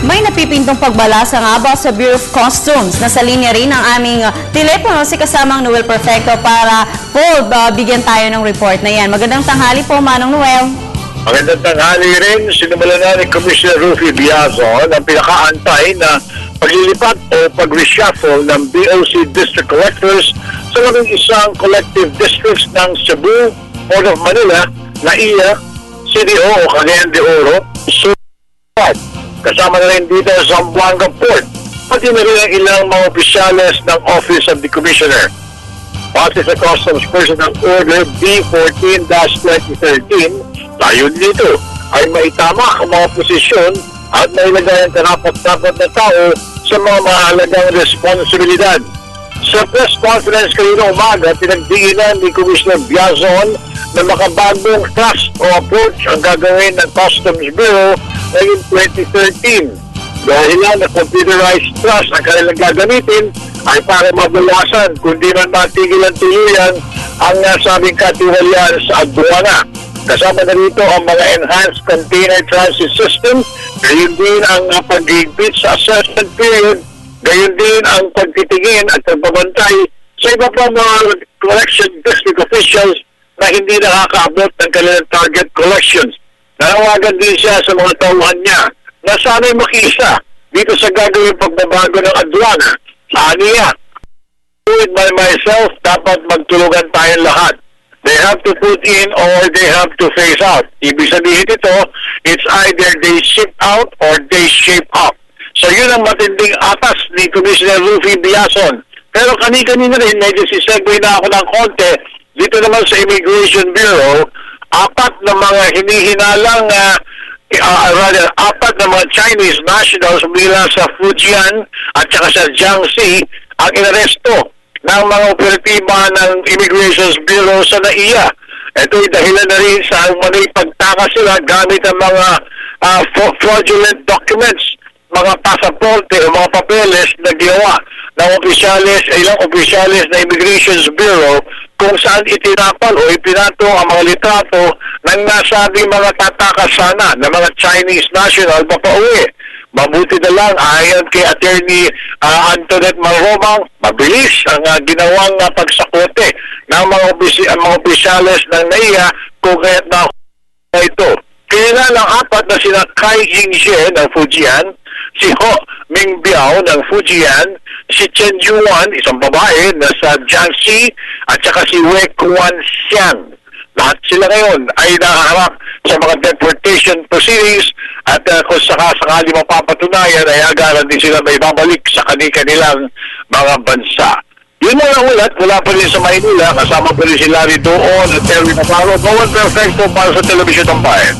May napipintong pagbalasa nga ba sa Bureau of Customs? Nasa linya rin ang aming telepono si kasamang Noel Perfecto para po bigyan tayo ng report na yan. Magandang tanghali po, Manong Noel. Magandang tanghali rin, sinimula na ni Commissioner Rufy Biazon ang pinakaantay na paglilipat o pag-reshuffle ng BOC District Collectors sa isang collective districts ng Cebu, Port of Manila, NAIA, CDO o Cagayan de Oro, Surat. Kasama na rin dito sa Zamboanga Port, pati na rin ang ilang mga opisyales ng Office of the Commissioner. Base sa Customs Personal Order B14-2013, tayo dito ay maitama ang mga posisyon at mailagay ang karapat-dapat na tao sa mga mahalagang responsibilidad. Sa press conference kanina umaga, pinagdiinan ni Commissioner Biazon na makabagong trust o approach ang gagawin ng Customs Bureau ngayong 2013. Dahil na computerized trust ang kanilang gagamitin ay para mabawasan kundi man matigilan tuluyan ang nasabing katiwalian sa aduana. Kasama na rito ang mga enhanced container transit system, gayon din ang paghigpit sa assessment period, gayon din ang pagtitingin at pagbabantay sa iba pa mga collection district officials na hindi nakakaabot ng kanilang target collections. Nanawagan din siya sa mga tauhan niya na sana'y makisa dito sa gagawin pagbabago ng aduana. Sa aniya, do it by myself, dapat magtulungan tayong lahat. They have to put in or they have to phase out. Ibig sabihin ito, it's either they ship out or they shape up. So yun ang matinding atas ni Commissioner Rufy Biazon. Pero kani-kanina rin, medyo sisegue na ako ng konti, dito naman sa Immigration Bureau, apat na mga hinihinalang apat na mga Chinese nationals mula sa Fujian at saka sa Jiangxi ang inaresto ng mga operatiba ng Immigration Bureau sa NAIA. Ito'y dahilan na rin sa manay pagtaka sila gamit ang mga fraudulent documents, mga pasaporte o mga papeles na ginawa ng ilang opisyalis na Immigration Bureau kung saan itinapal o ipinato ang mga litrato ng nasabing mga tatakasana ng mga Chinese national papauwi. Mabuti na lang ayon kay Attorney Antoinette Maromang, mabilis ang ginawang pagsakote ng mga opisyales ng NAIA kung kaya't na ito. Kailan ang apat na sina Kai Yingxie ng Fujian, si Ho Mingbiao ng Fujian, si Chen Yuan, isang babae na sa Jiangxi, at saka si Wei Kuan Xiang. Lahat sila ngayon ay nakaharap sa mga deportation proceedings at kung sakali mapapatunayan ay agaran din sila may babalik sa kanilang mga bansa. Yun mo lang ulat, wala pa rin sa Maynila, kasama pa rin si Larry Doon at Terry Navarro. Noel Perfecto para sa Telebisyon ng Bayan.